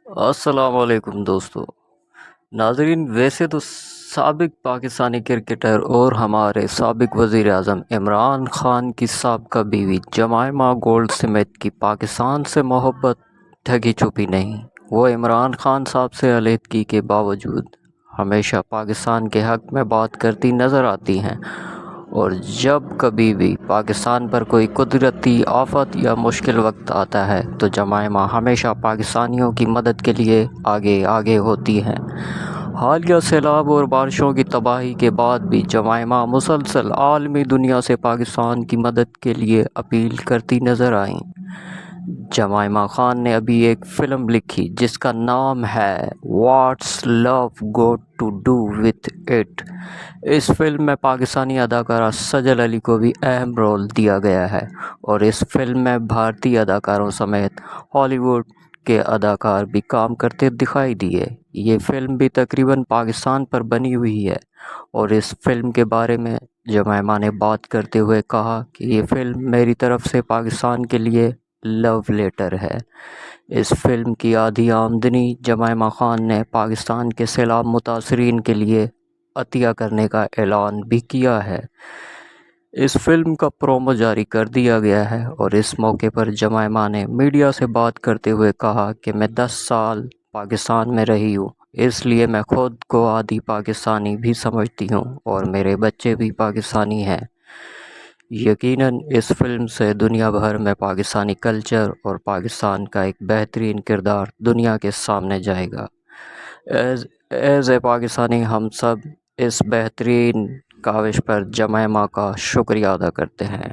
السلام علیکم دوستو ناظرین، ویسے تو سابق پاکستانی کرکٹر اور ہمارے سابق وزیر اعظم عمران خان کی سابقہ بیوی جمائمہ گولڈ سمتھ کی پاکستان سے محبت ٹھگی چھپی نہیں۔ وہ عمران خان صاحب سے علیحدگی کے باوجود ہمیشہ پاکستان کے حق میں بات کرتی نظر آتی ہیں، اور جب کبھی بھی پاکستان پر کوئی قدرتی آفت یا مشکل وقت آتا ہے تو جمائمہ ہمیشہ پاکستانیوں کی مدد کے لیے آگے ہوتی ہیں۔ حالیہ سیلاب اور بارشوں کی تباہی کے بعد بھی جمائمہ مسلسل عالمی دنیا سے پاکستان کی مدد کے لیے اپیل کرتی نظر آئیں۔ جمائمہ خان نے ابھی ایک فلم لکھی جس کا نام ہے what's love got to do with it. اس فلم میں پاکستانی اداکارہ سجل علی کو بھی اہم رول دیا گیا ہے، اور اس فلم میں بھارتی اداکاروں سمیت ہالی ووڈ کے اداکار بھی کام کرتے دکھائی دیے۔ یہ فلم بھی تقریباً پاکستان پر بنی ہوئی ہے، اور اس فلم کے بارے میں جمائمہ نے بات کرتے ہوئے کہا کہ یہ فلم میری طرف سے پاکستان کے لیے لو لیٹر ہے۔ اس فلم کی آدھی آمدنی جمائمہ خان نے پاکستان کے سیلاب متاثرین کے لیے عطیہ کرنے کا اعلان بھی کیا ہے۔ اس فلم کا پرومو جاری کر دیا گیا ہے، اور اس موقع پر جمائمہ نے میڈیا سے بات کرتے ہوئے کہا کہ میں 10 سال پاکستان میں رہی ہوں، اس لیے میں خود کو آدھی پاکستانی بھی سمجھتی ہوں، اور میرے بچے بھی پاکستانی ہیں۔ یقیناً اس فلم سے دنیا بھر میں پاکستانی کلچر اور پاکستان کا ایک بہترین کردار دنیا کے سامنے جائے گا۔ ایز اے پاکستانی ہم سب اس بہترین کاوش پر جمائمہ کا شکریہ ادا کرتے ہیں۔